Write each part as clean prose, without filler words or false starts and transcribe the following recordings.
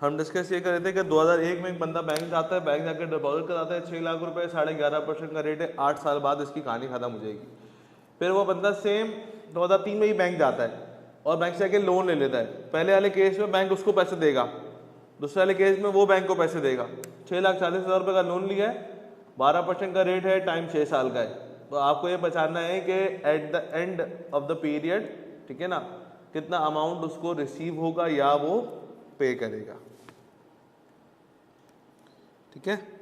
हम डिस्कस ये कर रहे थे कि 2001 में एक बंदा बैंक जाता है, बैंक जाकर डिपॉजिट कराता है 6 लाख रुपए, 11.5% का रेट है, 8 साल बाद इसकी कहानी खत्म हो जाएगी। फिर वो बंदा सेम 2003 में ही बैंक जाता है और बैंक से आके लोन ले लेता है। पहले वाले केस में बैंक उसको पैसे देगा, दूसरे वाले केस में वो बैंक को पैसे देगा। 6,40,000 रुपये का लोन लिया है, 12% का रेट है, टाइम 6 साल का है। तो आपको ये पहचानना है कि eight the end of the period, ठीक है ना, कितना अमाउंट उसको रिसीव होगा या वो पे करेगा। ठीक है।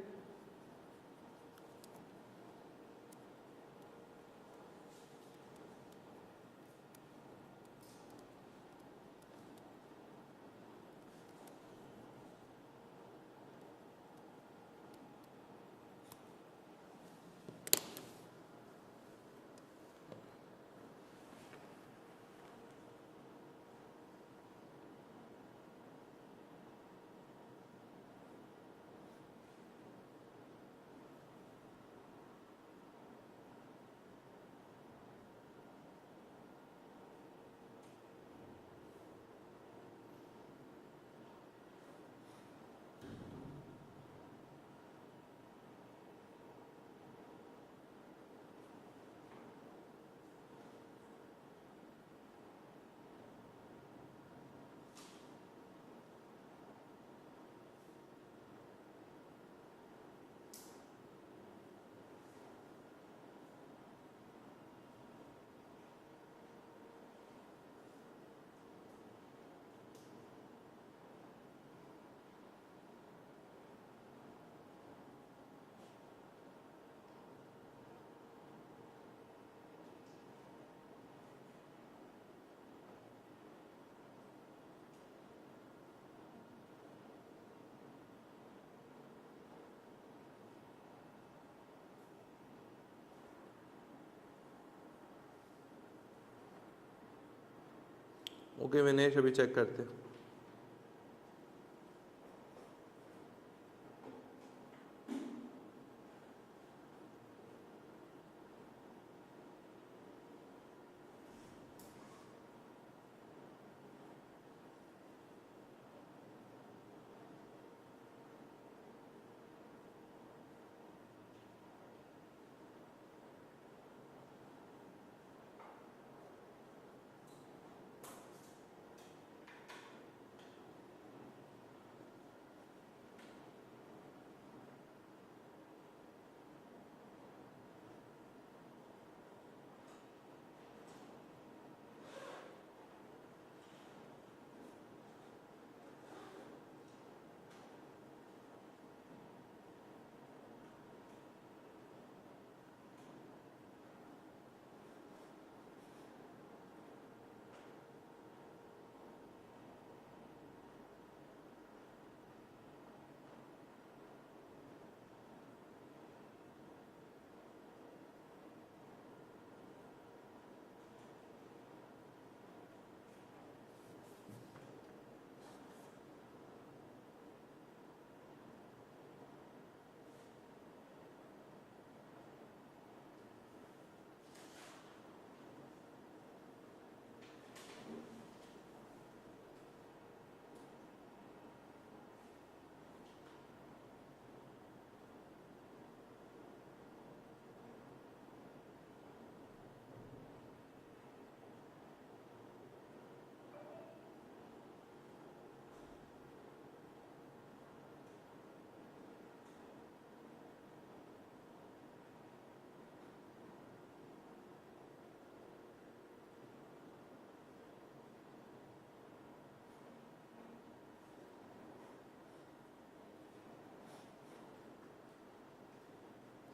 ओके विनेश, अभी चेक करते हैं।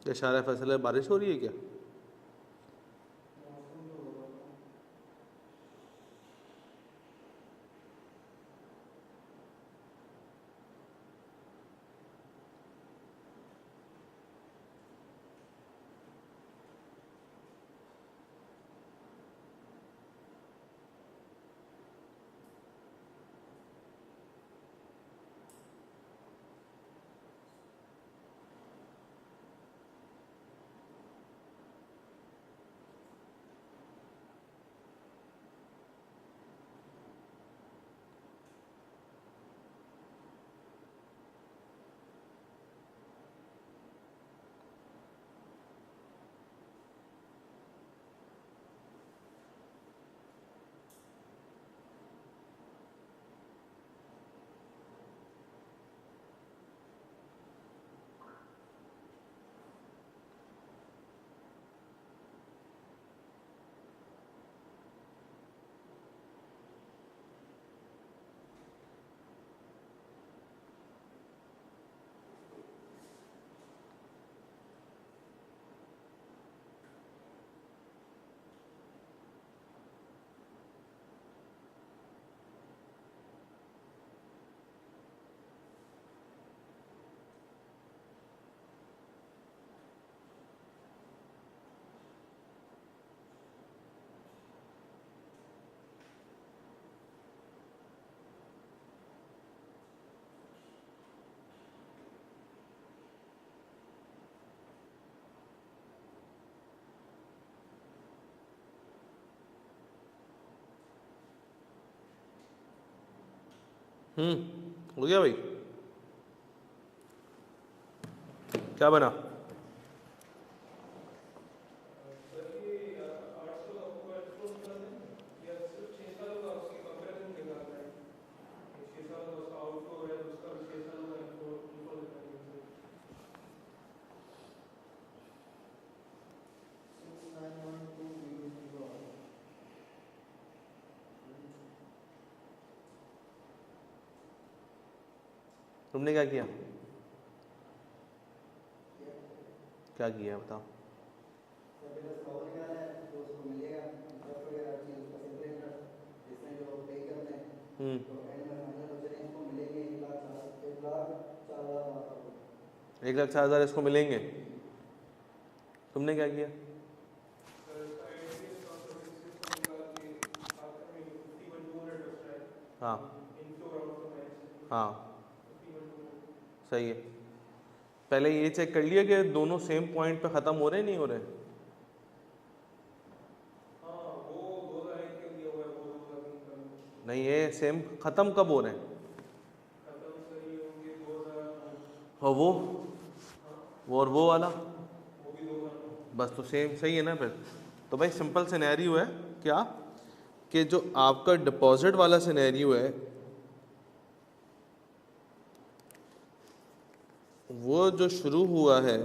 क्या शारा फैसला बारिश हो रही है क्या? हो गया भाई, क्या बना? तुमने क्या किया? क्या किया बताओ? हम्म 1,04,000 इसको मिलेंगे। तुमने क्या किया? हाँ हाँ सही है। पहले ये चेक कर लिया कि दोनों सेम पॉइंट पे ख़त्म हो रहे हैं नहीं हो रहे? नहीं, ये सेम ख़त्म कब हो रहे हैं? हाँ वो और वो वाला बस तो सेम सही है ना फिर। तो भाई सिंपल सिनेरियो है क्या कि जो आपका डिपॉजिट वाला सिनेरियो है वो जो शुरू हुआ है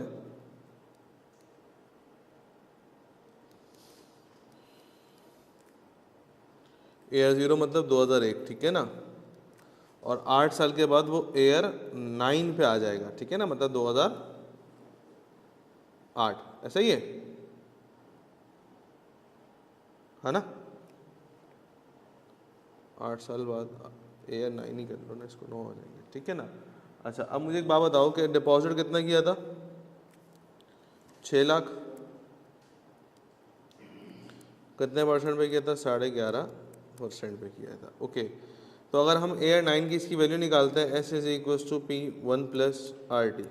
एयर 0 मतलब 2001, ठीक है ना, और 8 साल के बाद वो एयर 9 पे आ जाएगा, ठीक है ना, मतलब 2008, ऐसा ही है ना? 8 साल बाद एयर 9 ही कर लो ना, इसको 9 आ जाएंगे, ठीक है ना। अच्छा अब मुझे एक बात बताओ कि डिपॉजिट कितना किया था? 6 लाख। कितने परसेंट पे किया था? 11.5% पे किया था। ओके, तो अगर हम एयर 9 की इसकी वैल्यू निकालते हैं, S is equal to P 1 plus R T,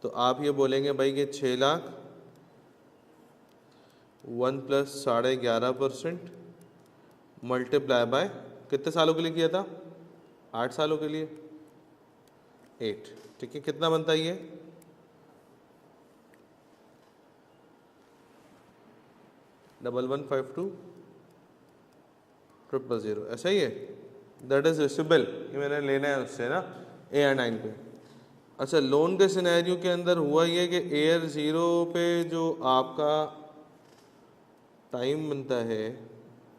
तो आप ये बोलेंगे भाई कि 6 लाख 1 प्लस 11.5% मल्टीप्लाई बाय कितने सालों के लिए किया था? 8 सालों के लिए 8, ठीक है। कितना बनता है ये? 1152,000, ऐसा ही है। दैट इज रिसिबल, ये मैंने लेना है उससे ना एयर 9 पे। अच्छा लोन के सिनेरियो के अंदर हुआ ये कि एयर 0 पे जो आपका टाइम बनता है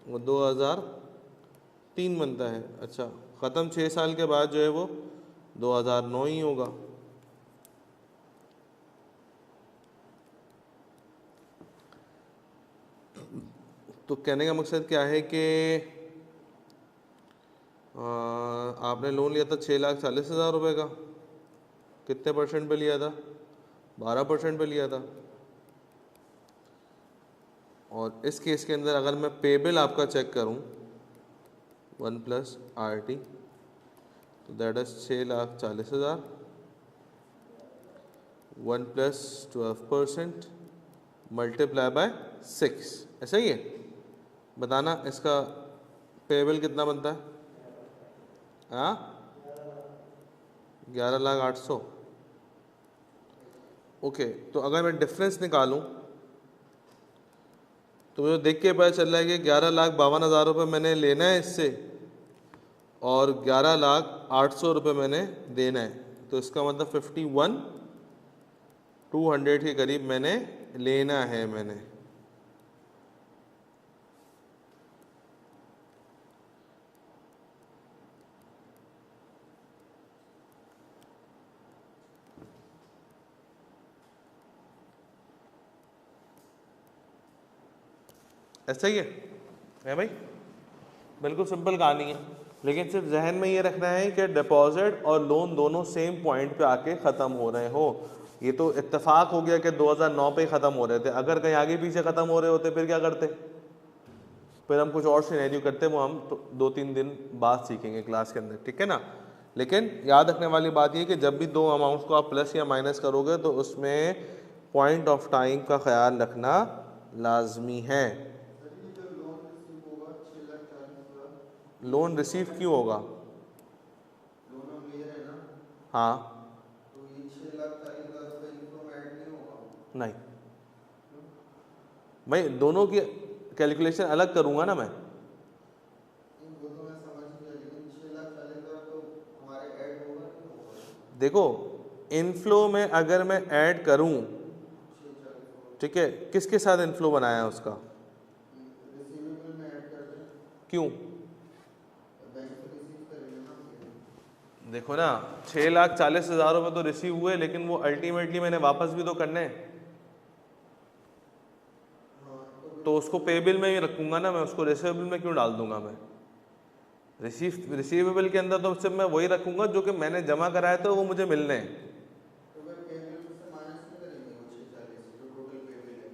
वो 2003 बनता है। अच्छा ख़त्म 6 साल के बाद जो है वो 2009 ही होगा। तो कहने का मकसद क्या है कि आपने लोन लिया था 6,40,000 रुपये का, कितने परसेंट पे लिया था? 12% पे लिया था। और इस केस के अंदर अगर मैं पे बिल आपका चेक करूं 1 प्लस आर टी, तो that is 6,40,000, 1 plus 12% multiply by 6, ऐसा ही है। बताना इसका पे बिल कितना बनता है? हाँ 11,08,000। ओके, तो अगर मैं डिफरेंस निकालूं तो मुझे देख के पता चल रहा है कि 11,52,000 रुपये मैंने लेना है इससे और 11,08,000 रुपये मैंने देना है। तो इसका मतलब 51,200 के करीब मैंने लेना है मैंने। ऐसा ही है भाई, बिल्कुल सिंपल कहानी है। लेकिन सिर्फ जहन में ये रखना है कि डिपॉजिट और लोन दोनों सेम पॉइंट पे आके ख़त्म हो रहे हो। ये तो इत्तेफाक हो गया कि 2009 पे ख़त्म हो रहे थे, अगर कहीं आगे पीछे ख़त्म हो रहे होते फिर क्या करते? फिर हम कुछ और सिनेरियो करते, वो हम तो 2-3 दिन बाद सीखेंगे क्लास के अंदर, ठीक है ना। लेकिन याद रखने वाली बात ये कि जब भी दो अमाउंट्स को आप प्लस या माइनस करोगे तो उसमें पॉइंट ऑफ टाइम का ख्याल रखना लाजमी है। लोन रिसीव क्यों होगा? लोन हम ले रहे हैं ना, हाँ, तो ये 6,40,000 रुपये इनको में ऐड नहीं होगा? नहीं क्यों? भाई, दोनों की कैलकुलेशन अलग करूँगा ना मैं। नहीं, वो तो मैं समझ गया, लेकिन 6,40,000 तो हमारे ऐड होगा नहीं होगा? देखो, इनफ्लो में अगर मैं ऐड करूँ, 6,40,000 ठीक है, किसके साथ इनफ्लो बनाया है उसका? रिसीवेबल में ऐड कर दें, क्यों? बैंक से रिसीव करेंगे ना हम। देखो ना, 6,40,000 रुपये तो रिसीव हुए, लेकिन वो अल्टीमेटली मैंने वापस भी तो करने हैं, हाँ, तो तो उसको पे बिल में ही रखूंगा ना मैं, उसको रिसीवेबल में क्यों डाल दूंगा मैं? रिसीवेबल के अंदर तो सिर्फ मैं वही रखूंगा जो कि मैंने जमा कराया था, वो मुझे मिलने हैं। तो फिर पेबल से माइनस नहीं करेंगे वो 6,40 जो टोटल पेबल है?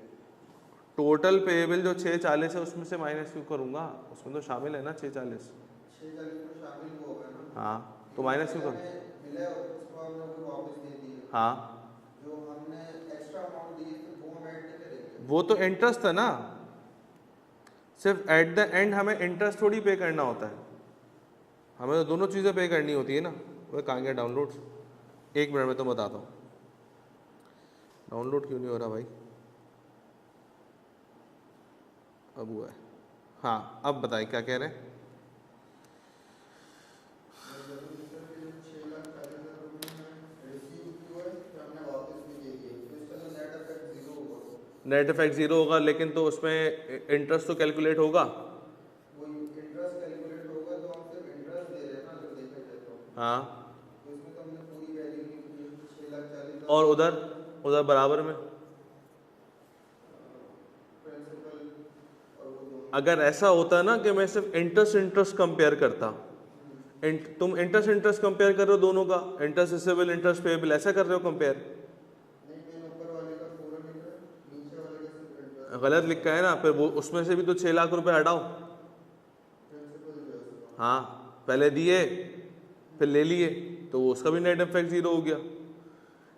टोटल पेबल जो 6,40 है उसमें से माइनस क्यों करूंगा? उसमें तो शामिल है ना 6,40। 6,40 में शामिल वो होगा ना? हाँ, तो लेकिन माइनस क्यों पहले करूँ? हमें मिला और उसको हमने वो वापस दे दिए, हाँ, जो हमने एक्स्ट्रा अमाउंट दिए थे वो हम ऐड नहीं करेंगे? वो तो इंटरेस्ट है ना, सिर्फ एट द एंड हमें इंटरेस्ट थोड़ी पे करना होता है, हमें तो दोनों चीज़ें पे करनी होती है ना। वो कहाँ गया डाउनलोड? एक मिनट में तो बताता हूँ, डाउनलोड क्यों नहीं हो रहा भाई? अब हुआ है। हाँ, अब बताइए क्या कह रहे हैं? जरूरी सर कि जो 6,40,000 रुपये में रिसीव किया है फिर हमने वापस भी दे दिए, तो इसका तो नेट इफेक्ट जीरो होगा। नेट इफेक्ट जीरो होगा, लेकिन तो उसमें इंटरेस्ट तो कैलकुलेट होगा। वो इंटरेस्ट कैलकुलेट होगा, तो हम सिर्फ इंटरेस्ट दे रहे हैं ना अगर देखा जाए तो। हाँ, तो इसमें तो हमने पूरी वैल्यू नहीं दी, और 6,40,000 उधर उधर बराबर में प्रिंसिपल और वो दोनों। अगर ऐसा होता ना कि मैं सिर्फ इंटरेस्ट इंटरेस्ट कंपेयर करता, तुम इंटरेस्ट कंपेयर कर रहे हो दोनों का, इंटरेस्ट रिसीवेबल इंटरेस्ट पेएबल ऐसा कर रहे हो कंपेयर। नहीं, मैंने ऊपर वाले का पूरा लिखा है, नीचे वाले का सिर्फ इंटरेस्ट गलत लिखा है ना, फिर वो उसमें से भी तो 6 लाख रुपए हटाओ। प्रिंसिपल जो है उसका। हाँ, पहले दिए फिर ले लिए, तो उसका भी नेट इफेक्ट जीरो हो गया।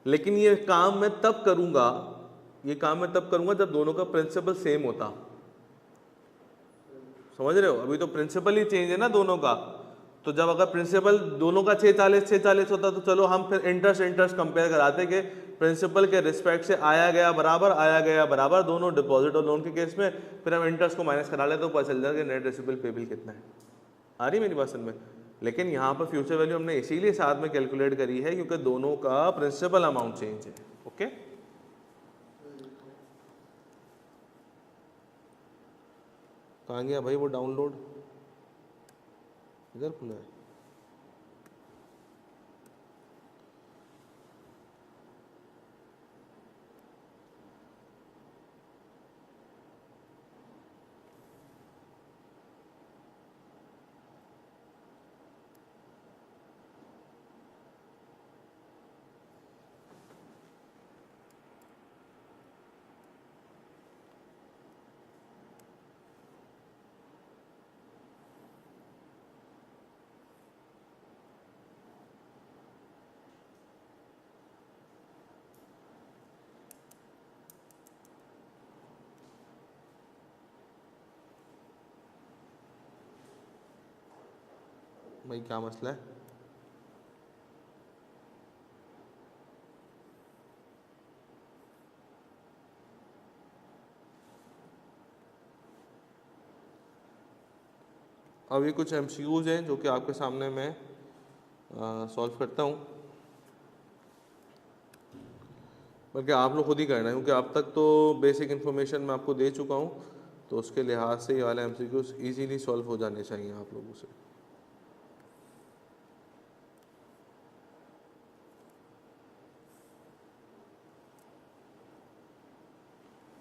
लेकिन ये काम मैं तब करूंगा, ये काम मैं तब करूंगा जब दोनों का प्रिंसिपल सेम होता। समझ रहे हो? अभी तो प्रिंसिपल ही चेंज है ना दोनों का। तो जब अगर प्रिंसिपल दोनों का 6,40 होता तो चलो हम फिर इंटरेस्ट इंटरेस्ट कंपेयर कराते कि प्रिंसिपल के रिस्पेक्ट से आया गया बराबर दोनों डिपॉजिट और लोन के केस में, फिर हम इंटरेस्ट को माइनस करा लेते तो पता चल जाएगा नेट रिसीवेबल पेबल कितना है। आ रही मेरी बात समझ में? लेकिन यहाँ पर फ्यूचर वैल्यू हमने इसीलिए साथ में कैलकुलेट करी है क्योंकि दोनों का प्रिंसिपल अमाउंट चेंज है। ओके, कहाँ गया भाई वो डाउनलोड? इधर खुला है। भाई क्या मसला है? अभी कुछ एमसीक्यूज हैं जो कि आपके सामने मैं सॉल्व करता हूँ, बल्कि आप लोग खुद ही करना है क्योंकि अब तक तो बेसिक इन्फॉर्मेशन मैं आपको दे चुका हूँ, तो उसके लिहाज से ये वाले एमसीक्यूज इजीली सॉल्व हो जाने चाहिए आप लोगों से।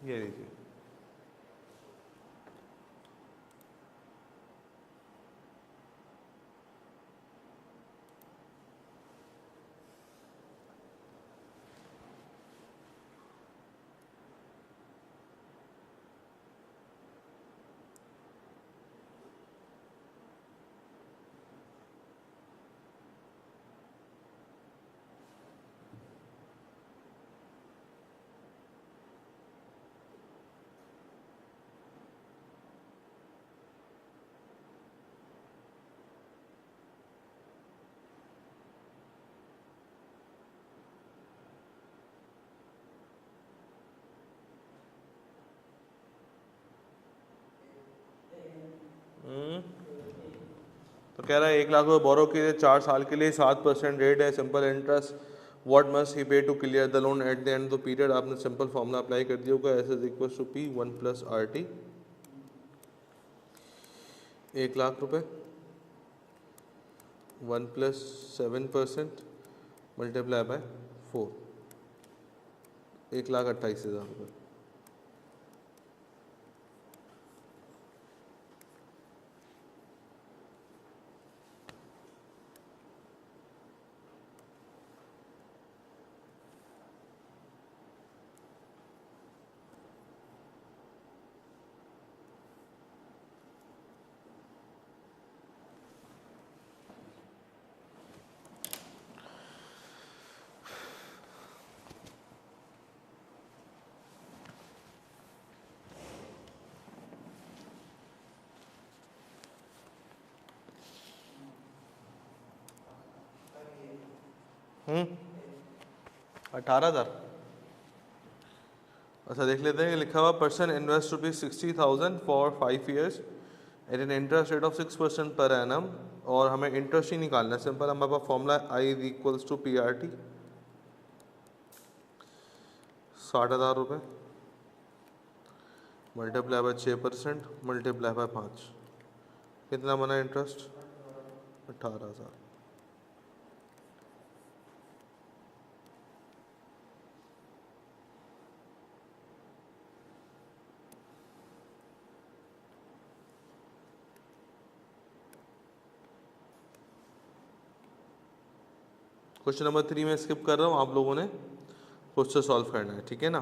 ये लीजिए, तो कह रहा है 1 लाख रुपये बोरो के 4 साल के लिए 7% रेट है, simple interest, what must he pay to clear the loan at the end of the period. आपने सिंपल फॉर्मूला अप्लाई कर दिया होगा, S is equal to P 1 plus R T. 1 lakh रुपये 1 प्लस 7% मल्टीप्लाई बाय 4, 1,28,000 रुपये। हम्म, 18,000। अच्छा देख लेते हैं कि लिखा हुआ person invest ₹60,000 for 5 years at an interest rate of 6% per annum, और हमें इंटरेस्ट ही निकालना है। सिंपल हमारे पास formula I is equals to P R T. 60,000 रुपये मल्टीप्लाई बाय 6% मल्टीप्लाई बाय 5, कितना बना इंटरेस्ट? 18,000। क्वेश्चन नंबर 3 में स्किप कर रहा हूँ, आप लोगों ने खुद से सॉल्व करना है, ठीक है ना।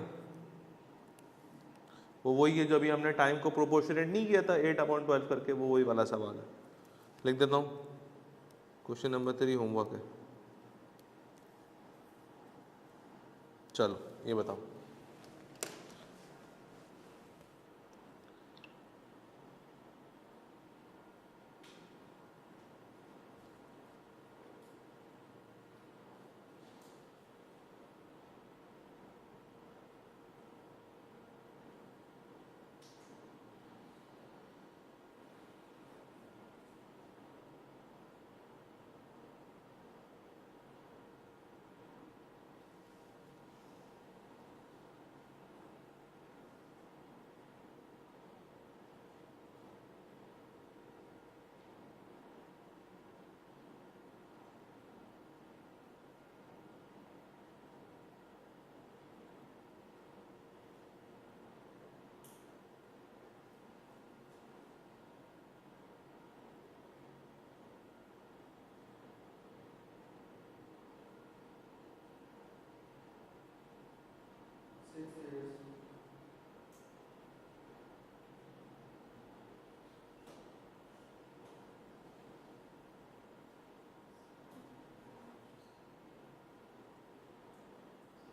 वो वही है जो अभी हमने टाइम को प्रोपोर्शनेट नहीं किया था 8/12 करके, वो वही वाला सवाल है। लिख देता हूँ, क्वेश्चन नंबर 3 होमवर्क है। चलो ये बताओ,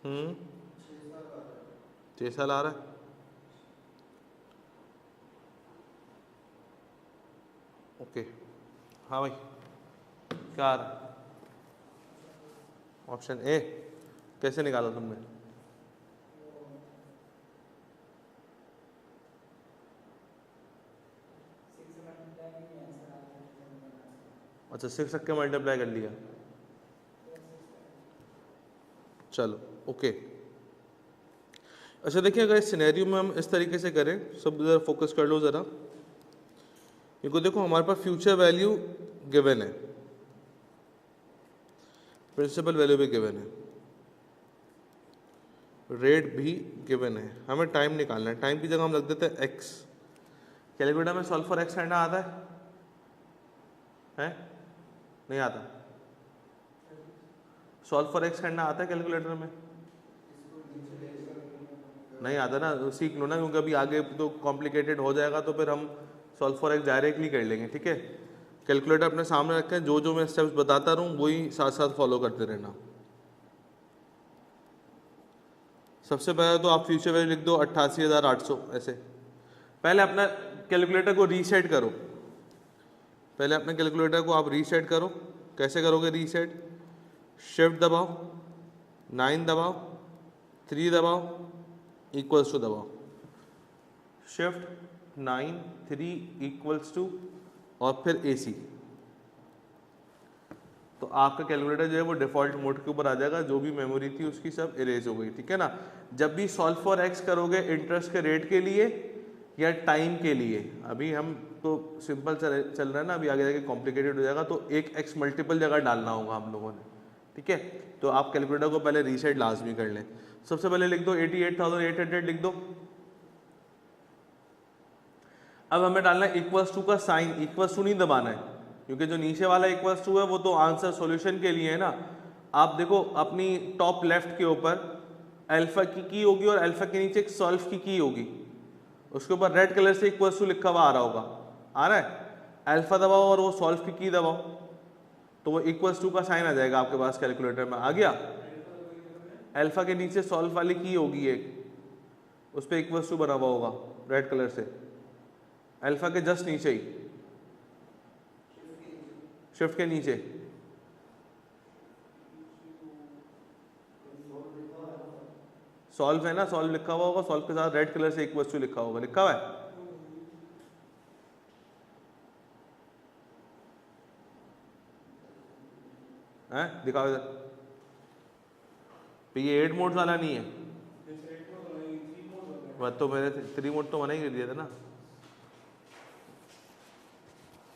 हम्म, 6 साल आ रहा है। ओके, हाँ भाई क्या आ रहा है? Option A. कैसे निकाला तुमने? अच्छा 6 रख के मल्टीप्लाई कर लिया, चलो ओके। अच्छा देखिए, अगर इस सिनेरियो में हम इस तरीके से करें, सब ज़रा फोकस कर लो ज़रा, क्योंकि देखो हमारे पास फ्यूचर वैल्यू गिवन है, प्रिंसिपल वैल्यू भी गिवन है, रेट भी गिवन है, हमें टाइम निकालना है। टाइम की जगह हम रख देते हैं एक्स। कैलकुलेटर में सॉल्व फॉर एक्स करना आता है? नहीं आता? सॉल्व फॉर एक्स करना आता है कैलकुलेटर में? नहीं आता ना, सीख लो ना, क्योंकि अभी आगे तो कॉम्प्लिकेटेड हो जाएगा, तो फिर हम सॉल्व फॉर एक्स डायरेक्टली कर लेंगे, ठीक है। कैलकुलेटर अपने सामने रखें, जो जो मैं स्टेप्स बताता रहूँ वही साथ साथ फॉलो करते रहना। सबसे पहले तो आप फ्यूचर वैल्यू लिख दो 88,800 ऐसे। पहले अपना कैलकुलेटर को रीसेट करो, पहले अपने कैलकुलेटर को आप रीसेट करो। कैसे करोगे रीसेट? शिफ्ट दबाओ, 9 दबाओ, 3 दबाओ, इक्वल्स टू दबाओ। शिफ्ट 9 3 इक्वल्स टू और फिर AC। आपका कैलकुलेटर जो है वो डिफ़ॉल्ट मोड के ऊपर आ जाएगा, जो भी मेमोरी थी उसकी सब इरेज हो गई, ठीक है ना। जब भी सॉल्व फॉर एक्स करोगे इंटरेस्ट के रेट के लिए या टाइम के लिए, अभी हम तो सिंपल चल रहा है ना, अभी आगे जाके कॉम्प्लिकेटेड हो जाएगा, तो एक एक्स मल्टीपल जगह डालना होगा हम लोगों ने, ठीक है। तो आप कैलकुलेटर को पहले रीसेट लाजमी कर लें। सबसे पहले लिख दो 88,800 लिख दो। अब हमें डालना है इक्वल्स टू का साइन, इक्वल्स टू नहीं दबाना है, क्योंकि जो नीचे वाला इक्वल्स टू है वो तो आंसर सॉल्यूशन के लिए है ना। आप देखो अपनी टॉप लेफ्ट के ऊपर अल्फा की होगी और अल्फा के नीचे एक सॉल्व की होगी, उसके ऊपर रेड कलर से इक्वल्स टू लिखा हुआ आ रहा होगा, आ रहा है। अल्फा दबाओ और वो सॉल्व की दबाओ, तो वो इक्वल्स टू का साइन आ जाएगा आपके पास कैलकुलेटर में, आ गया। अल्फा के नीचे सॉल्व वाली की होगी एक, उस पर इक्वल्स टू बना हुआ होगा रेड कलर से, अल्फा के जस्ट नीचे ही, शिफ्ट के नीचे। सॉल्व है ना, सॉल्व लिखा हुआ होगा, सॉल्व के साथ रेड कलर से इक्वल्स टू लिखा होगा, लिखा हुआ है। दिखाओ इधर, तो ये 8 मोड वाला नहीं है, वह तो मेरे 3 मोड तो मना ही कर दिया था ना,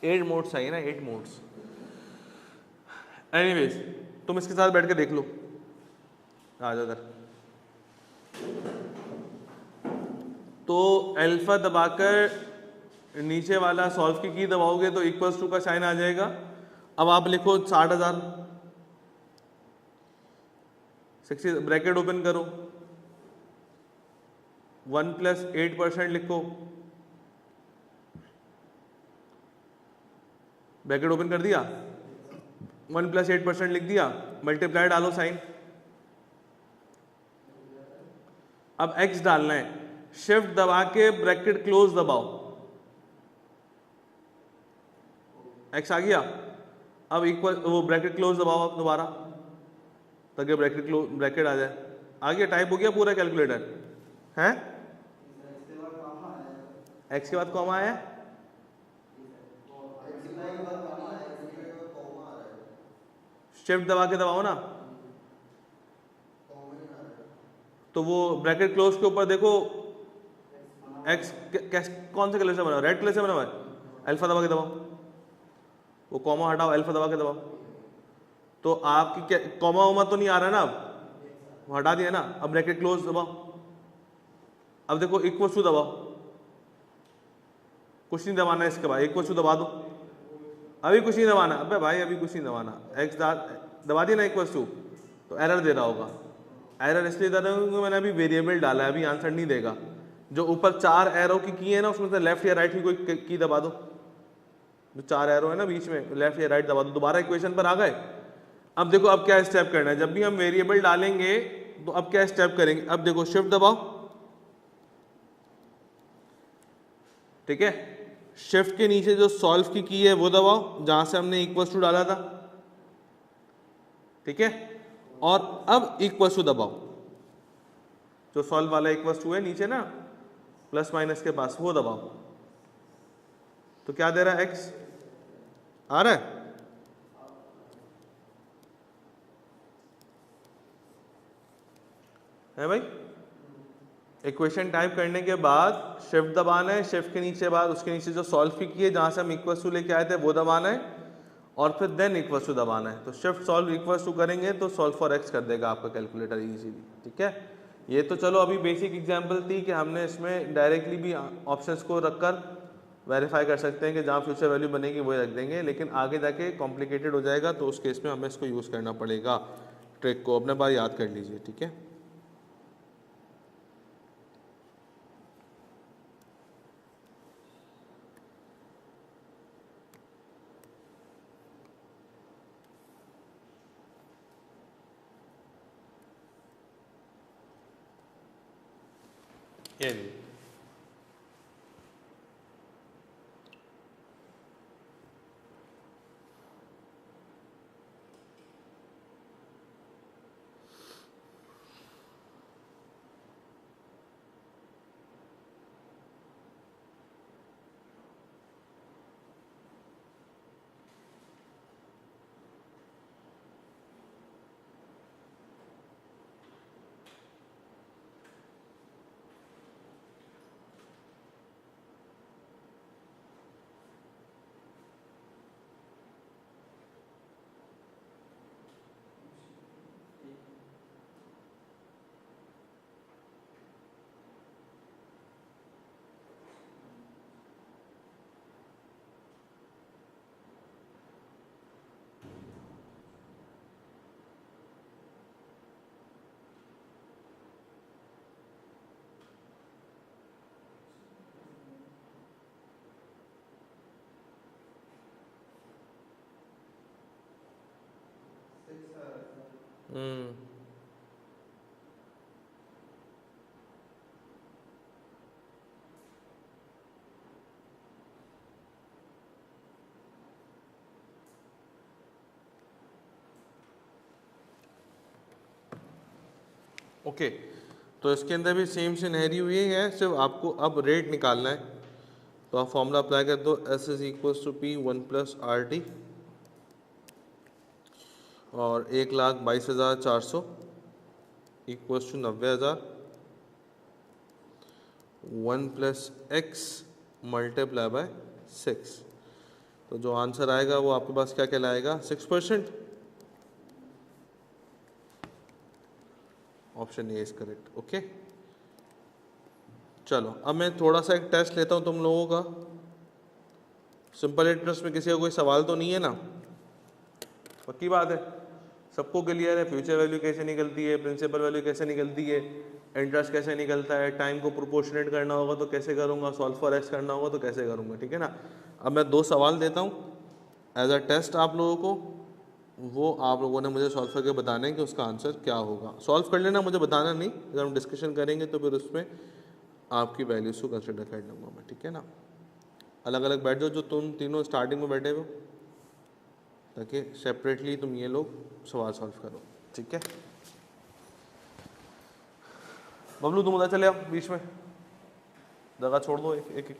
8 मोड्स चाहिए ना, 8 मोड्स। एनीवेज तुम इसके साथ बैठ के देख लो, आ जाओ इधर। तो अल्फा दबाकर नीचे वाला सॉल्व की दबाओगे तो इक्वल्स टू का साइन आ जाएगा। अब आप लिखो 60,000, 60 ब्रैकेट ओपन करो, 1 + 8% लिखो, ब्रैकेट ओपन कर दिया, 1 + 8% लिख दिया, मल्टीप्लाई डालो साइन। अब x डालना है, शिफ्ट दबा के ब्रैकेट क्लोज दबाओ, x आ गया। अब इक्वल वो ब्रैकेट क्लोज दबाओ आप दोबारा, ताकि ब्रैकेट आ जाए, आ गया, टाइप हो गया पूरा कैलकुलेटर है। x के बाद कॉमा आया, शिफ्ट दबा के दबाओ ना, तो वो ब्रैकेट क्लोज के ऊपर देखो x कौन से कलर से बना हुआ, रेड कलर से बना हुआ है, अल्फा दबा के दबाओ, वो कॉमा हटाओ, अल्फा दबा के दबाओ, तो आपकी क्या कॉमा वोमा तो नहीं आ रहा ना, अब वो हटा दिया ना। अब ब्रैकेट क्लोज दबाओ, अब देखो इक्वल्स टू दबाओ, कुछ नहीं दबाना है इसके बाद, इक्वल्स टू दबा दो, अभी कुछ नहीं दबाना, अबे भाई अभी कुछ नहीं दबाना, एक्स दबा दिया ना इक्वल्स टू, तो एरर दे रहा होगा। एरर इसलिए दे रहा हूँ क्योंकि मैंने अभी वेरिएबल डाला है, अभी आंसर नहीं देगा। जो ऊपर 4 एरो की है ना, उसमें से लेफ्ट या राइट की कोई की दबा दो, जो 4 एरो है ना बीच में, लेफ्ट या राइट दबा दो, दोबारा इक्वेशन पर आ गए। अब देखो अब क्या स्टेप करना है, जब भी हम वेरिएबल डालेंगे तो अब क्या स्टेप करेंगे, अब देखो शिफ्ट दबाओ, ठीक है, शिफ्ट के नीचे जो सॉल्व की है वो दबाओ, जहां से हमने इक्वल्स टू डाला था, ठीक है, और अब इक्वल्स टू दबाओ, जो सॉल्व वाला इक्वल्स टू है नीचे ना प्लस माइनस के पास, वो दबाओ, तो क्या दे रहा है, एक्स आ रहा है भाई। इक्वेशन टाइप करने के बाद शिफ्ट दबाना है, शिफ्ट के नीचे बाद उसके नीचे जो सॉल्व की है जहां से हम इक्वल्स टू लेके आए थे वो दबाना है, और फिर देन इक्वल्स टू दबाना है। तो शिफ्ट सॉल्व इक्वल्स टू करेंगे तो सॉल्व फॉर एक्स कर देगा आपका कैलकुलेटर इजीली, ठीक है। ये तो चलो अभी बेसिक एग्जांपल थी कि हमने इसमें डायरेक्टली भी ऑप्शंस को रखकर वेरीफाई कर सकते हैं कि जहाँ फ्यूचर वैल्यू बनेगी वही रख देंगे, लेकिन आगे जाके कॉम्प्लिकेटेड हो जाएगा तो उस केस में हमें इसको यूज़ करना पड़ेगा। ट्रिक को अपने बार याद कर लीजिए, ठीक है। ये हम्म। ओके, तो इसके अंदर भी सेम सिनेरियो हुई है, सिर्फ आपको अब रेट निकालना है। तो आप फॉर्मूला अप्लाई कर दो, S is equals to P 1+RT, और 1,22,400 equals to 90,000, 1+X multiply by 6। तो जो आंसर आएगा वो आपके पास क्या कहलाएगा, 6%। Option A is correct. Okay, चलो अब मैं थोड़ा सा एक टेस्ट लेता हूँ तुम लोगों का। सिंपल इंटरेस्ट में किसी का कोई सवाल तो नहीं है ना? पक्की बात है, सबको क्लियर है? फ्यूचर वैल्यू कैसे निकलती है, प्रिंसिपल वैल्यू कैसे निकलती है, इंटरेस्ट कैसे निकलता है, टाइम को प्रोपोर्शनेट करना होगा तो कैसे करूँगा, सॉल्व फॉर एक्स करना होगा तो कैसे करूँगा, ठीक है ना? अब मैं 2 सवाल देता हूँ एज अ टेस्ट आप लोगों को, वो आप लोगों ने मुझे सॉल्व करके बताना है कि उसका आंसर क्या होगा। सॉल्व कर लेना, मुझे बताना नहीं, अगर हम डिस्कशन करेंगे तो फिर उसमें आपकी वैल्यूज़ को कंसिडर कर लूँगा मैं, ठीक है ना? अलग अलग बैठ जाओ, जो तुम तीनों स्टार्टिंग में बैठे हो, ताकि सेपरेटली तुम ये लोग सवाल सॉल्व करो, ठीक है? बबलू तुम उधर चले आओ, बीच में जगह छोड़ दो एक एक, एक।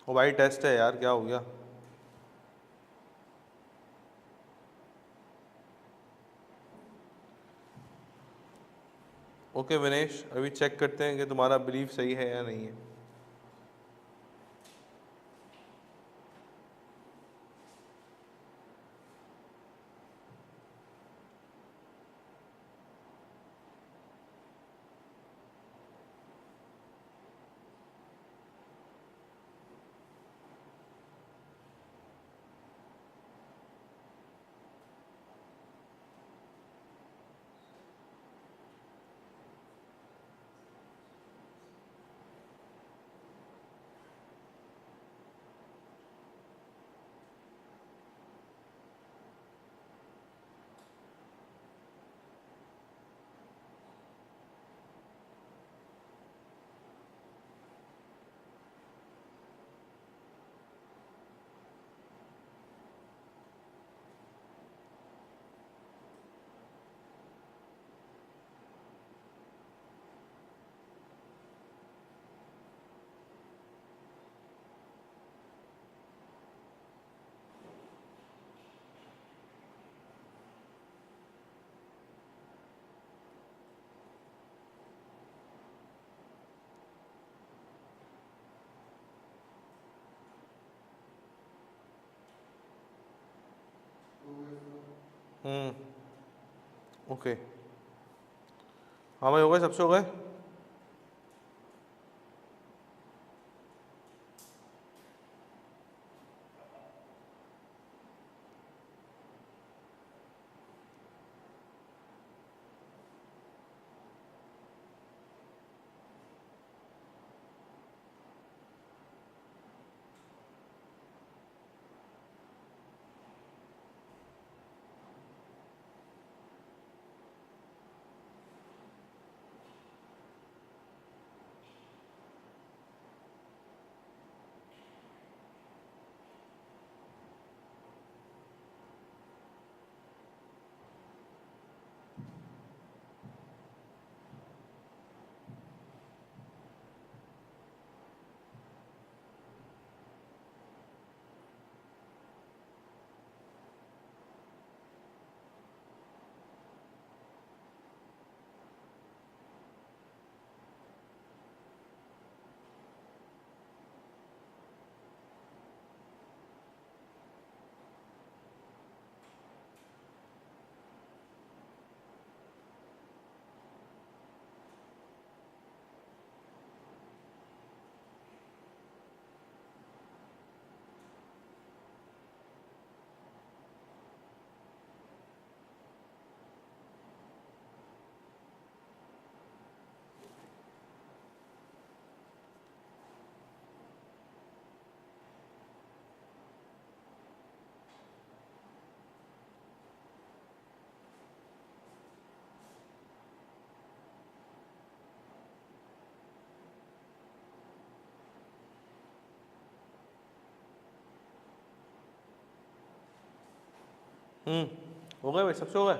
वो भाई टेस्ट है यार, क्या हो गया? ओके विनेश, अभी चेक करते हैं कि तुम्हारा बिलीफ सही है या नहीं है। ओके, हाँ भाई हो गए, सबसे हो गए। हो गए भाई, सबसे हो गए।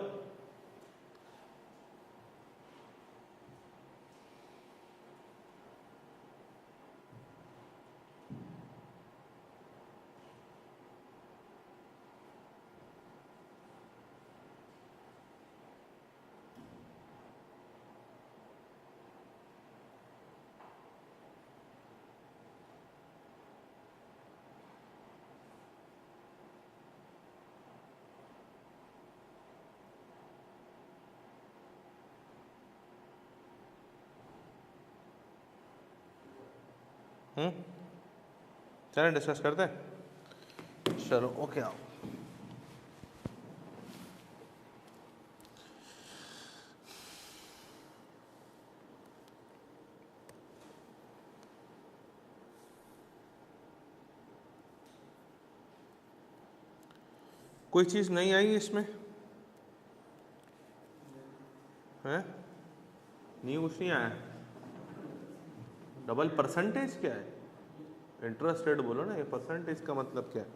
चलें डिस्कस करते हैं, चलो ओके आओ। कोई चीज़ नहीं आई इसमें है? नहीं, कुछ नहीं आया। डबल परसेंटेज क्या है? इंटरेस्ट रेट बोलो ना, ये परसेंटेज का मतलब क्या है?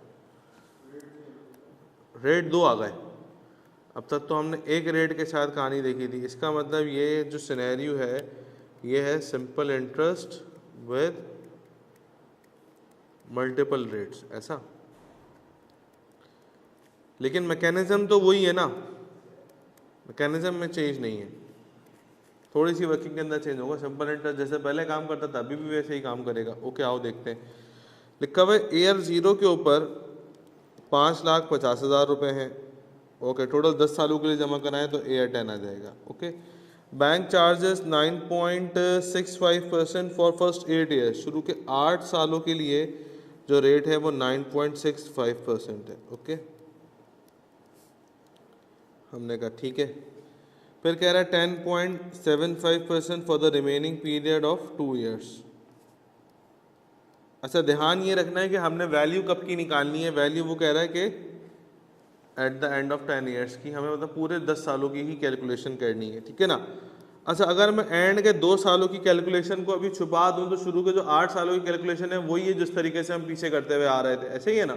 रेट दो आ गए। अब तक तो हमने एक रेट के साथ कहानी देखी थी, इसका मतलब ये जो सिनेरियो है ये है simple interest with multiple rates, ऐसा। लेकिन मैकेनिज्म तो वही है ना, मैकेनिज्म में चेंज नहीं है, थोड़ी सी वर्किंग के अंदर चेंज होगा। सिंपल इंटरेस्ट जैसे पहले काम करता था अभी भी वैसे ही काम करेगा। ओके आओ देखते हैं। लिखा हुआ है ईयर 0 के ऊपर 5,50,000 रुपये हैं। ओके, टोटल 10 सालों के लिए जमा कराएं तो ईयर 10 आ जाएगा। Okay, bank charges 9.65% for first 8 years. शुरू के 8 सालों के लिए जो रेट है वो 9.65% है। ओके, हमने कहा ठीक है। फिर कह रहा है 10.75% for the remaining period of 2 years. अच्छा, ध्यान ये रखना है कि हमने वैल्यू कब की निकालनी है। वैल्यू वो कह रहा है कि eight the end of 10 years की, हमें मतलब पूरे 10 सालों की ही कैलकुलेशन करनी है, ठीक है ना। अच्छा, अगर मैं एंड के 2 सालों की कैलकुलेशन को अभी छुपा दूं तो शुरू के जो 8 सालों की कैलकुलेशन है वही है जिस तरीके से हम पीछे करते हुए आ रहे थे, ऐसे ही है ना।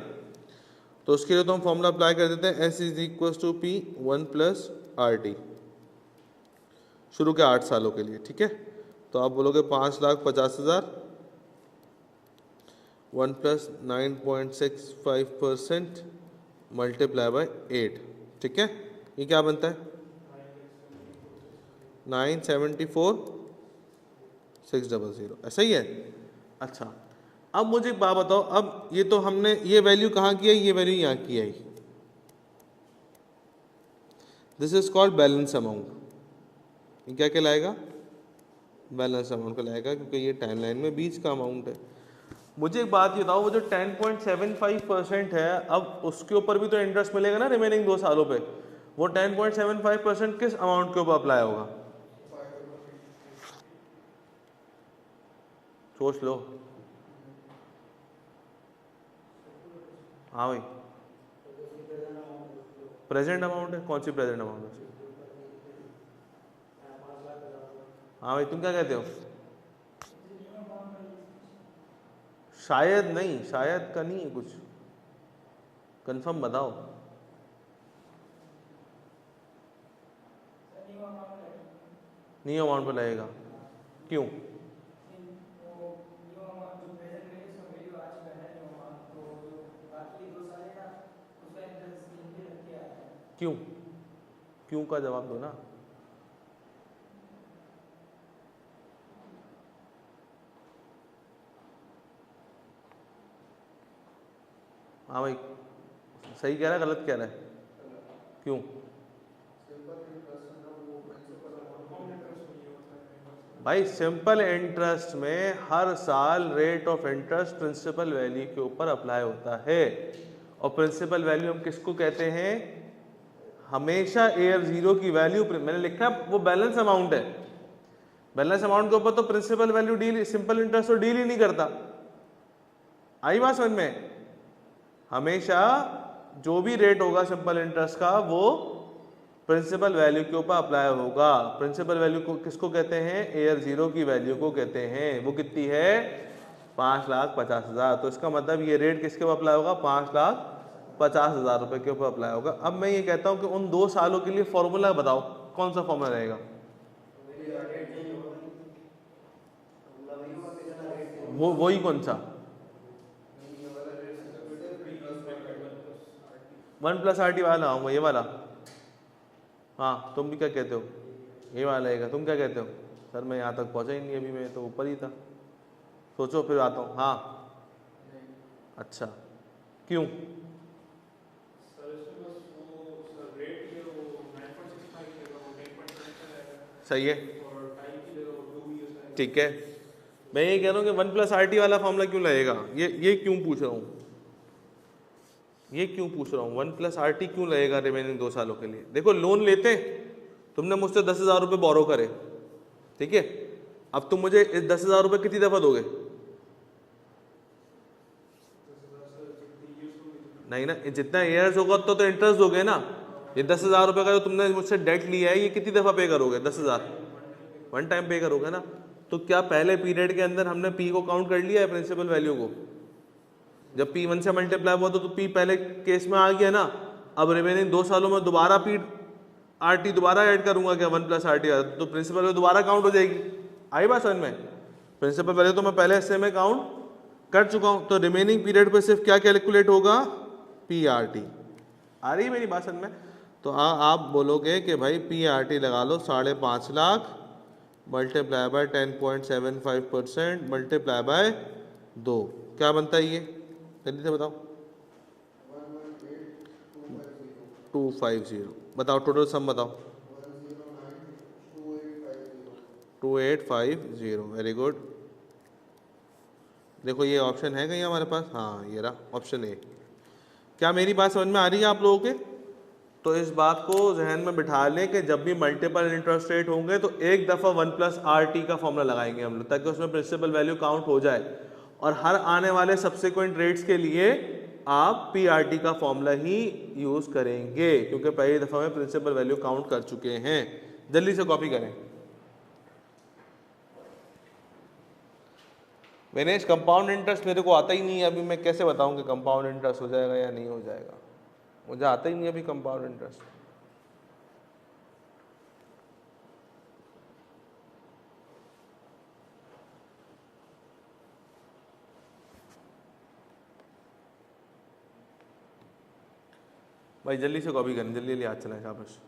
तो उसके लिए तो हम फॉर्मूला अप्लाई कर देते हैं, S = P 1 + RT शुरू के 8 सालों के लिए, ठीक है। तो आप बोलोगे 5,50,000 1 + 9.65% मल्टीप्लाई बाय 8, ठीक है। ये क्या बनता है? 974,600, ऐसा ही है। अच्छा, अब मुझे एक बात बताओ, अब ये तो हमने ये वैल्यू कहाँ की है, ये वैल्यू यहाँ की है। This is called balance amount. ये क्या कहलाएगा? बैलेंस अमाउंट कहलाएगा, क्योंकि ये टाइमलाइन में बीच का अमाउंट है। मुझे एक बात ये बताओ, वो जो 10.75% है, अब उसके ऊपर भी तो इंटरेस्ट मिलेगा ना रिमेनिंग 2 सालों पे। वो 10.75% किस अमाउंट के ऊपर अप्लाई होगा? सोच लो। हाँ भाई, प्रेजेंट अमाउंट है। कौन सी प्रेजेंट अमाउंट है? हाँ भाई, तुम क्या कहते हो? शायद नहीं, शायद का नहीं है कुछ, कंफर्म बताओ। न्यू अमाउंट पर लगेगा, क्यों? क्यों? क्यों का जवाब दो ना। हाँ भाई, सही कह रहा है गलत कह रहा है? क्यों? भाई सिंपल इंटरेस्ट में हर साल rate of interest principal value के ऊपर अप्लाई होता है। और प्रिंसिपल वैल्यू हम किसको कहते हैं? हमेशा AR0 की वैल्यू, मैंने लिखा वो बैलेंस अमाउंट है। बैलेंस अमाउंट के ऊपर तो principal value deal, simple interest तो डील ही नहीं करता। आई बात समझ में? हमेशा जो भी रेट होगा सिंपल इंटरेस्ट का, वो प्रिंसिपल वैल्यू के ऊपर अप्लाई होगा। प्रिंसिपल वैल्यू को किसको कहते हैं? AR0 की वैल्यू को कहते हैं। वो कितनी है? 5,50,000। तो इसका मतलब ये रेट किसके ऊपर अप्लाई होगा? 5,50,000 रुपए के ऊपर अप्लाई होगा। अब मैं ये कहता हूँ कि उन 2 सालों के लिए फॉर्मूला बताओ, कौन सा फॉर्मूला रहेगा? वो वही कौन सा? 1+RT वाला? हाँ, ये वाला। हाँ, तुम भी क्या कहते हो? ये वाला रहेगा। तुम क्या कहते हो? सर मैं यहाँ तक पहुँचा ही नहीं, अभी मैं तो ऊपर ही था। सोचो फिर आता हूँ। हाँ, अच्छा, क्यों? सही है, ठीक है। मैं ये कह रहा हूँ कि 1+RT वाला फॉर्मूला क्यों लगेगा? ये क्यों पूछ रहा हूँ? ये क्यों पूछ रहा हूँ? 1+RT क्यों लगेगा रिमेनिंग 2 सालों के लिए? देखो, लोन लेते, तुमने मुझसे 10,000 रुपये बोरो करे, ठीक है। अब तुम मुझे इस 10,000 रुपये कितनी दफा दोगे? नहीं ना, जितना ईयर्स होगा तो इंटरेस्ट दोगे ना। ये 10,000 रुपये का जो तुमने मुझसे डेट लिया है, ये कितनी दफा पे करोगे? 10,000 वन टाइम पे करोगे ना। तो क्या पहले पीरियड के अंदर हमने पी को काउंट कर लिया है, प्रिंसिपल वैल्यू को? जब P1 से मल्टीप्लाई हुआ तो P पहले केस में आ गया ना। अब रिमेनिंग 2 सालों में दोबारा RT दोबारा ऐड करूंगा क्या? 1+RT, तो प्रिंसिपल वैल्यू दोबारा काउंट हो जाएगी। आई बात समझ में? प्रिंसिपल वैल्यू तो मैं पहले हिस्से में काउंट कर चुका हूं, तो रिमेनिंग पीरियड पे सिर्फ क्या कैलकुलेट होगा? PRT। आ रही है मेरी बात समझ में? तो आप बोलोगे कि भाई PRT लगा लो 5.5 lakh multiply by 10.75% multiply by 2, क्या बनता है ये? जल्दी से बताओ। 250। बताओ टोटल सम बताओ। 2850। Very good. देखो ये ऑप्शन है कहीं हमारे पास? हाँ, ये रहा ऑप्शन ए। क्या मेरी बात समझ में आ रही है आप लोगों के? तो इस बात को जहन में बिठा लें कि जब भी मल्टीपल इंटरेस्ट रेट होंगे तो एक दफ़ा 1+RT का फॉर्मूला लगाएंगे हम लोग, ताकि उसमें प्रिंसिपल वैल्यू काउंट हो जाए। और हर आने वाले सब्सिक्वेंट रेट्स के लिए आप PRT का फॉर्मूला ही यूज़ करेंगे, क्योंकि पहली दफ़ा में प्रिंसिपल वैल्यू काउंट कर चुके हैं। जल्दी से कॉपी करें। विनेश, कंपाउंड इंटरेस्ट मेरे को आता ही नहीं है अभी, मैं कैसे बताऊं कि कंपाउंड इंटरेस्ट हो जाएगा या नहीं हो जाएगा? मुझे आता ही नहीं अभी कंपाउंड इंटरेस्ट। भाई जल्दी से कॉपी करें, जल्दी जल्दी हाथ चलाएं शाबाश।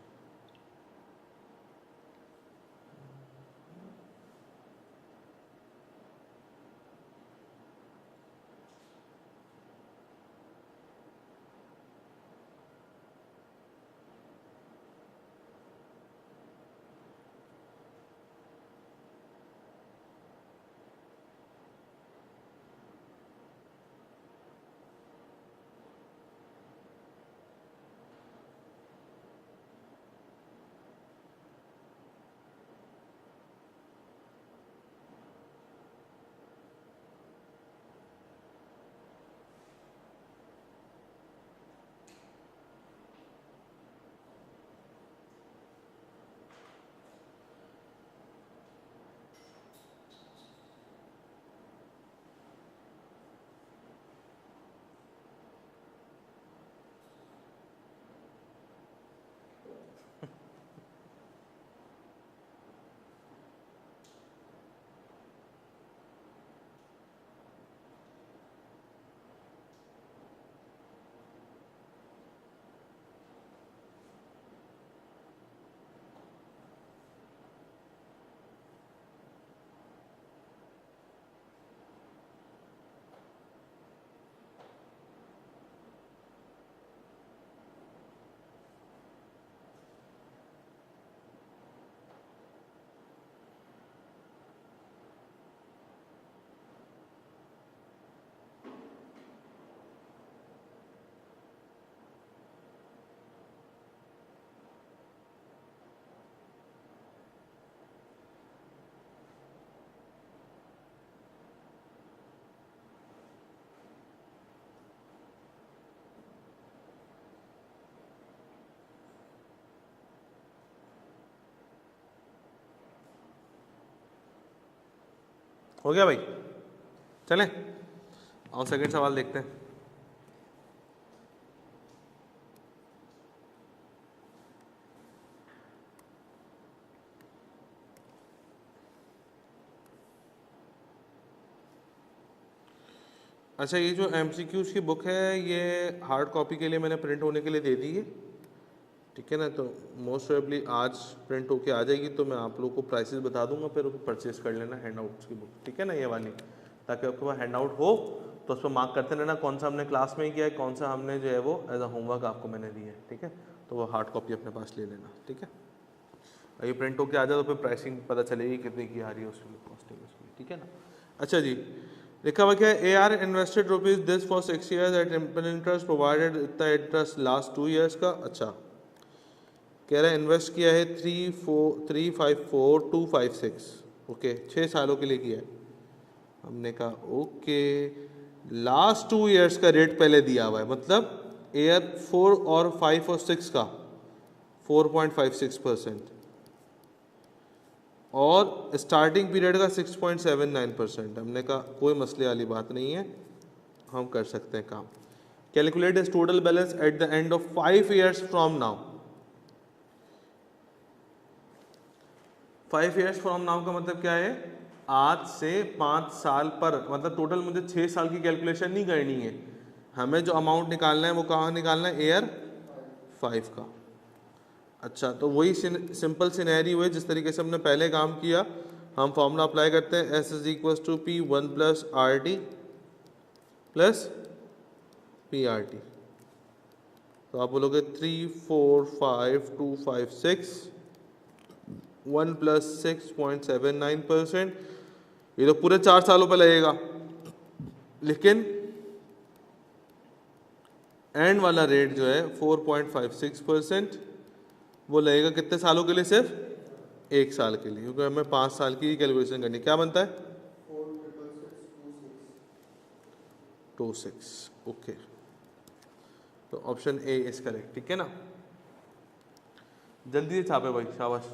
हो गया भाई, चलें और सेकंड सवाल देखते हैं। अच्छा, ये जो MCQs की बुक है ये हार्ड कॉपी के लिए मैंने प्रिंट होने के लिए दे दी है, ठीक है ना। तो मोस्ट प्रोबेबली आज प्रिंट होके आ जाएगी, तो मैं आप लोगों को प्राइसेस बता दूंगा, फिर उसको परचेज कर लेना हैंड आउट्स की बुक, ठीक है ना, ये वाली, ताकि आपके पास हैंड आउट हो तो उस पर मार्क करते रहना कौन सा हमने क्लास में किया है, कौन सा हमने जो है वो एज अ होमवर्क आपको मैंने दिया है, ठीक है। तो वो हार्ड कॉपी अपने पास ले लेना, ठीक है। ये प्रिंट होके आ जाए तो फिर प्राइसिंग पता चलेगी कितने की आ रही है उसकी कॉस्टिंग उसकी, ठीक है ना। अच्छा जी, लिखा हुआ क्या है, AR invested rupees this for 6 years at interest provided, इतना इंटरेस्ट लास्ट 2 years का। अच्छा, कह रहा है इन्वेस्ट किया है 354,256, ओके, 6 सालों के लिए किया है। हमने कहा ओके, लास्ट 2 years का रेट पहले दिया हुआ है, मतलब ईयर 4 और 5 और 6 का 4.56% और स्टार्टिंग पीरियड का 6.79%। हमने कहा कोई मसले वाली बात नहीं है, हम कर सकते हैं काम। Calculate is total balance eight the end of 5 years from now. 5 years from now का मतलब क्या है, आज से 5 साल पर, मतलब टोटल मुझे 6 साल की कैलकुलेशन नहीं करनी है, हमें जो अमाउंट निकालना है वो कहाँ निकालना है, ईयर 5 का। अच्छा, तो वही सिंपल सिनेरियो है जिस तरीके से हमने पहले काम किया। हम फॉर्मूला अप्लाई करते हैं, S is equal to P1 plus RT plus PRT। तो आप बोलोगे 345,256 1 प्लस 6.79%, ये तो पूरे 4 सालों पर लगेगा, लेकिन एंड वाला रेट जो है 4.56% वो लगेगा कितने सालों के लिए, सिर्फ 1 साल के लिए, क्योंकि हमें 5 साल की कैलकुलेशन करनी। क्या बनता है, 4,666,26, ओके। तो ऑप्शन ए इज करेक्ट, ठीक है ना। जल्दी से छापे भाई, शाबाश।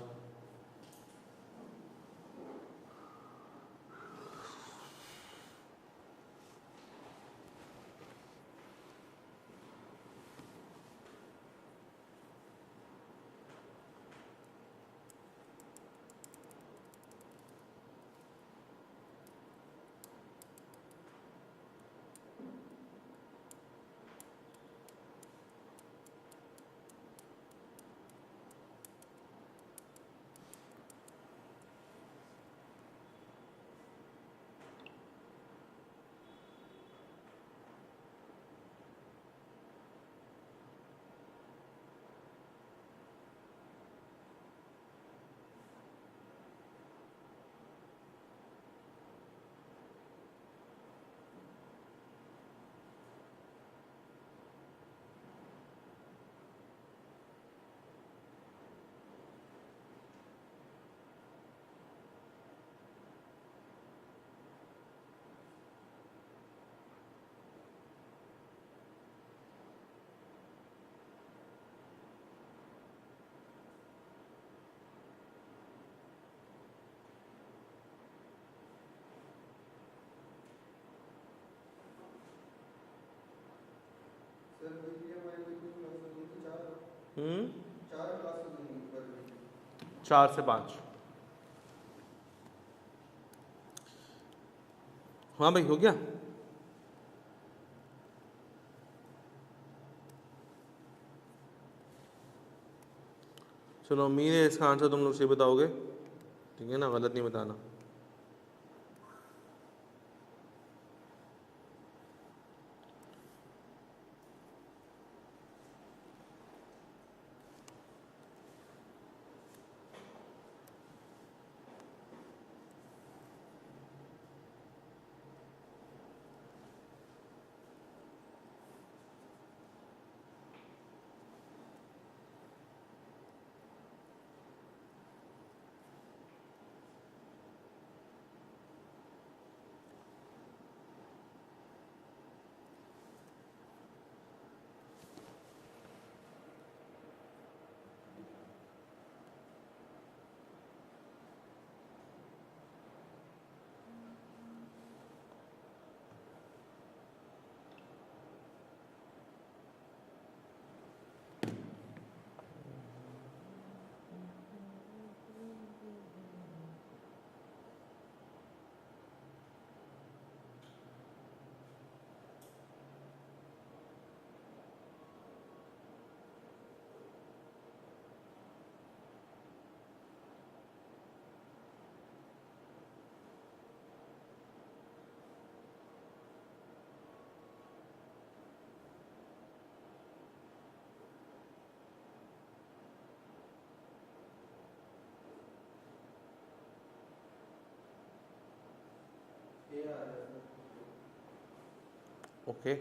सर वीकली हमारी कितनी क्लास होती थी, 4 क्लास होती थी पर वीक। 4 से 5। हाँ भाई, हो गया। चलो, उम्मीद है इसका आंसर तुम लोग सही बताओगे, ठीक है ना, गलत नहीं बताना। ओके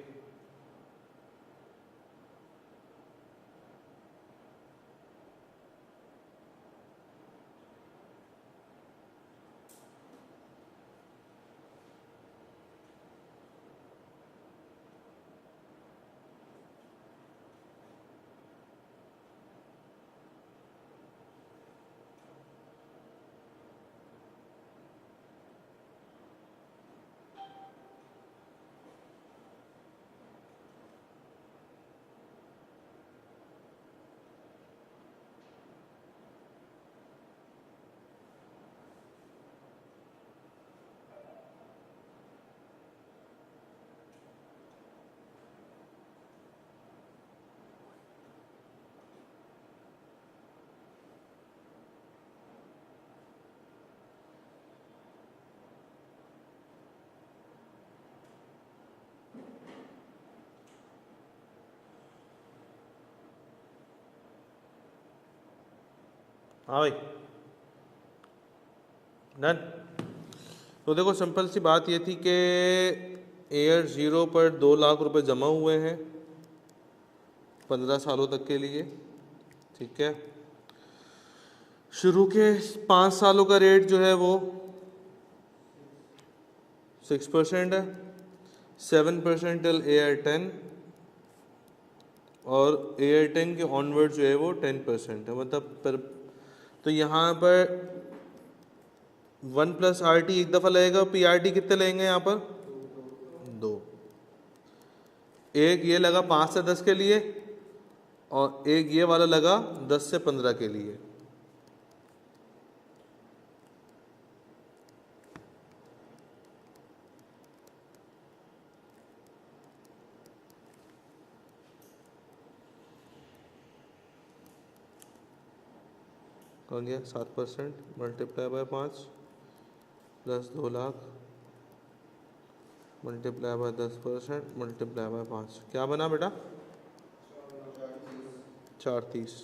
हाँ भाई डन। तो देखो सिंपल सी बात ये थी कि एयर ज़ीरो पर 2 लाख रुपए जमा हुए हैं 15 सालों तक के लिए, ठीक है। शुरू के 5 सालों का रेट जो है वो 6% है, 7% टिल AR10 और AR10 के ऑनवर्ड जो है वो 10% है। मतलब पर तो यहाँ पर 1+RT एक दफ़ा लगेगा, PRT कितने लेंगे यहाँ पर? 2। एक ये लगा 5 से 10 के लिए और एक ये वाला लगा 10 से 15 के लिए। कौन गया 7% multiply by 5 plus 2 lakh multiply by 10% multiply by 5, क्या बना बेटा? 430।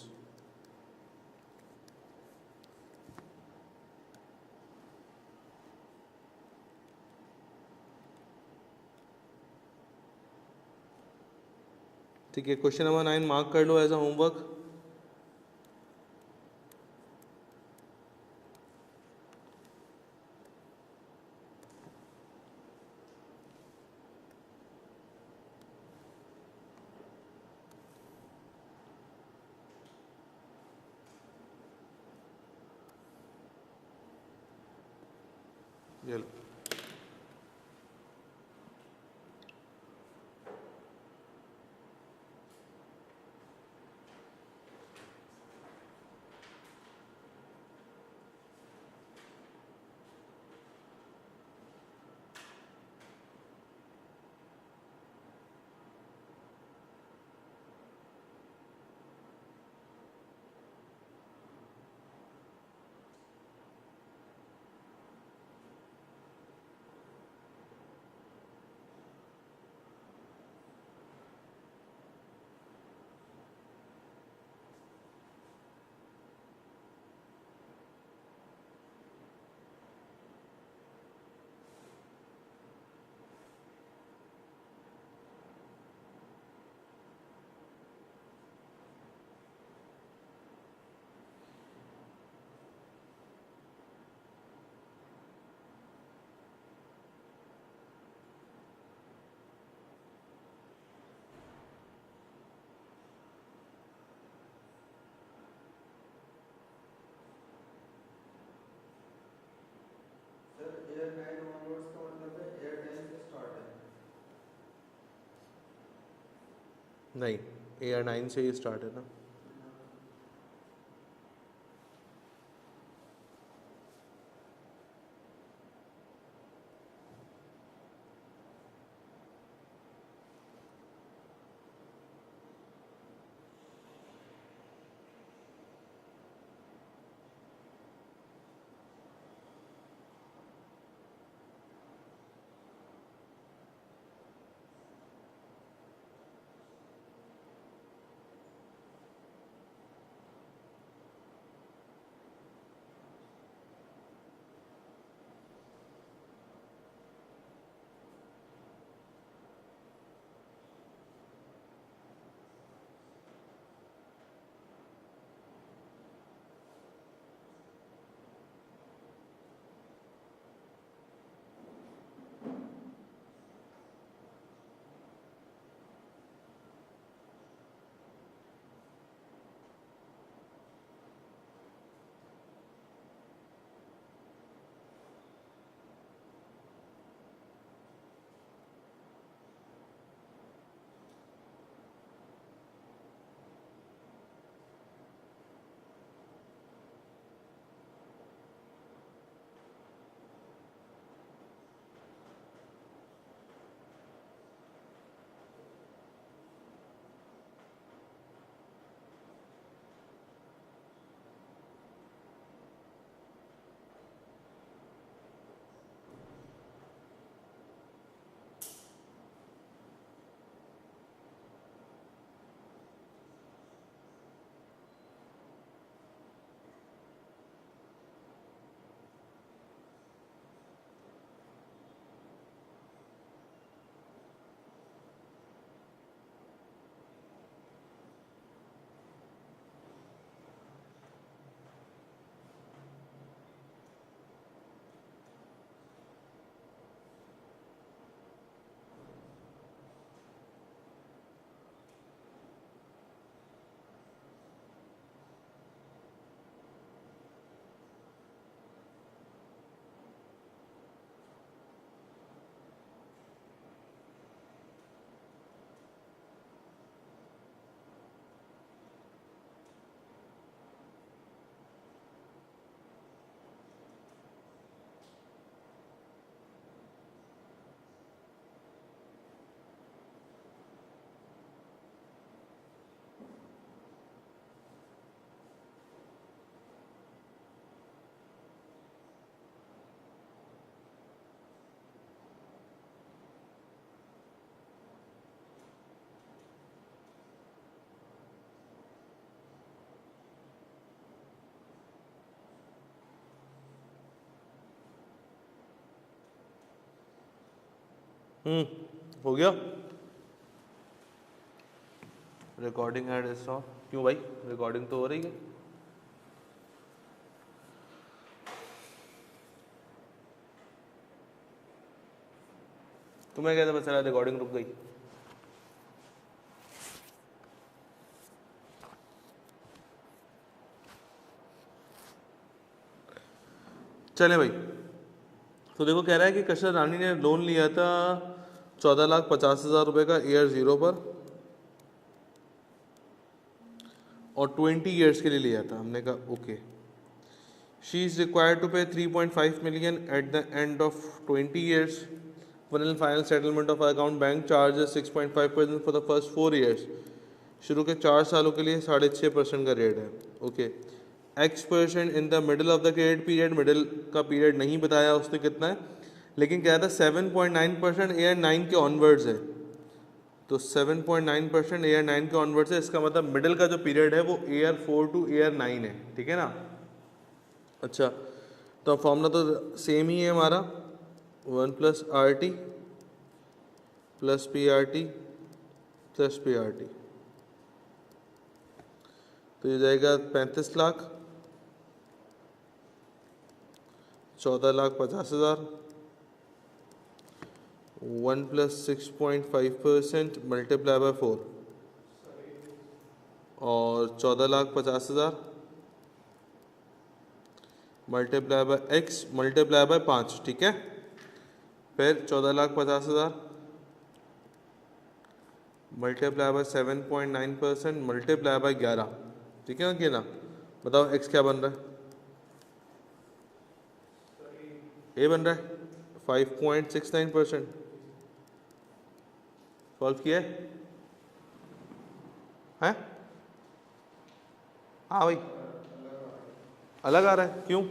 ठीक है, क्वेश्चन नंबर 9 मार्क कर लो एज अ होमवर्क। ये लो। सर AR9 ऑनवर्ड्स का मतलब है AR10 से स्टार्ट है। नहीं, AR9 से ही स्टार्ट है ना। हो गया। Recording ad is on. क्यों भाई, रिकॉर्डिंग तो हो रही है। तुम्हें कैसे पता चला रिकॉर्डिंग रुक गई? चले भाई, तो देखो कह रहा है कि कशर रानी ने लोन लिया था 14,50,000 रुपये का ईयर 0 पर और 20 ईयर्स के लिए लिया था। हमने कहा okay, she is required to pay 3.5 million at the end of 20 years. Final settlement of account bank charges 6.5% for the first 4 years. शुरू के 4 सालों के लिए 6.5% का रेट है। Okay, X% in the middle of the credit period. Middle का period नहीं बताया उसने कितना है, लेकिन कह रहा था 7.9% ईयर 9 के ऑनवर्ड्स है। तो 7.9% ईयर 9 के ऑनवर्ड्स है, इसका मतलब मिडल का जो पीरियड है वो ईयर 4 टू ईयर 9 है। ठीक है ना। अच्छा, तो फॉर्मूला तो सेम ही है हमारा, 1 + RT + PRT + PRT। तो ये जाएगा 35 लाख, 14,50,000, 1 + 6.5% मल्टीप्लाई बाय 4 और 14,50,000 multiply by x multiply by 5। ठीक है, फिर 14,50,000 मल्टीप्लाई बाय 7.9% मल्टीप्लाई बाय 11। ठीक है ना, बताओ x क्या बन रहा है? ए बन रहा है 5.69%। सॉल्व किया है? हाँ भाई, अलग आ रहा है क्यों?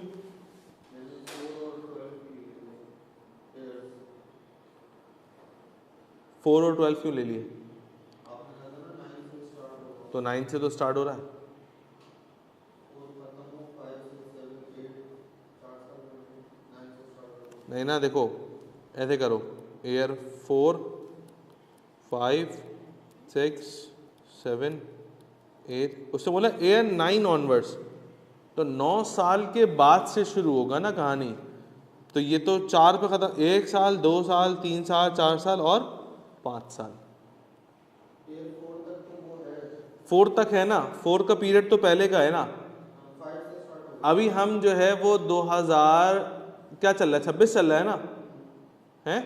4 और 12 क्यों ले लिए? तो 9 से तो स्टार्ट हो रहा है। नहीं ना, देखो ऐसे करो, ईयर 4, 5, 6, 7, 8, उससे बोला ईयर 9 ऑनवर्ड्स, तो 9 साल के बाद से शुरू होगा ना कहानी। तो ये तो 4 पे खत्म, 1 साल, 2 साल, 3 साल, 4 साल और 5 साल। 4 तक है ना, 4 का पीरियड तो पहले का है ना। अभी हम जो है वो 2000 क्या चल रहा है, 26 चल रहा है ना, है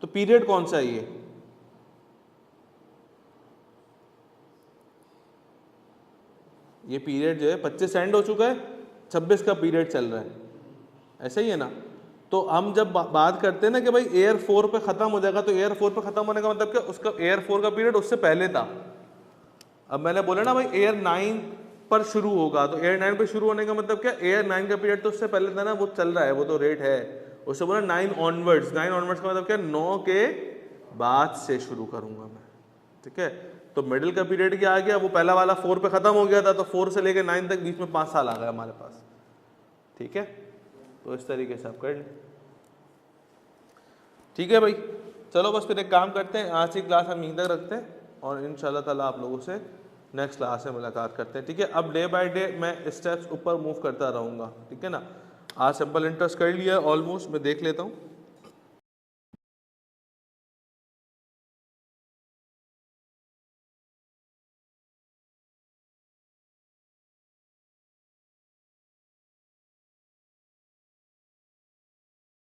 तो पीरियड कौन सा है ये पीरियड जो है 25 एंड हो चुका है, 26 का पीरियड चल रहा है, ऐसा ही है ना। तो हम जब बात करते हैं ना कि भाई एयर 4 पे खत्म हो जाएगा, तो एयर 4 पे खत्म होने का मतलब क्या, उसका एयर 4 का पीरियड उससे पहले था। अब मैंने बोला ना भाई एयर 9 पर शुरू होगा, तो एयर 9 पे शुरू होने का मतलब क्या, एयर 9 का पीरियड तो उससे पहले था ना, वो चल रहा है, वो तो रेट है। उससे बोला 9 ऑनवर्ड्स, 9 ऑनवर्ड्स का मतलब क्या, 9 के बाद से शुरू करूंगा मैं। ठीक है, तो मिडिल का पीरियड क्या आ गया, वो पहला वाला 4 पे खत्म हो गया था, तो 4 से लेकर 9 तक बीच में 5 साल आ गए हमारे पास। ठीक है, तो इस तरीके से आप कर लें। ठीक है भाई, चलो बस फिर एक काम करते हैं, आज की क्लास हम यहीं तक रखते हैं और इंशाल्लाह ताला आप लोगों से नेक्स्ट क्लास में मुलाकात करते हैं। ठीक है, अब डे बाय डे मैं स्टेप्स ऊपर मूव करता रहूँगा। ठीक है ना, आज सिंपल इंटरेस्ट कर लिया ऑलमोस्ट, मैं देख लेता हूँ।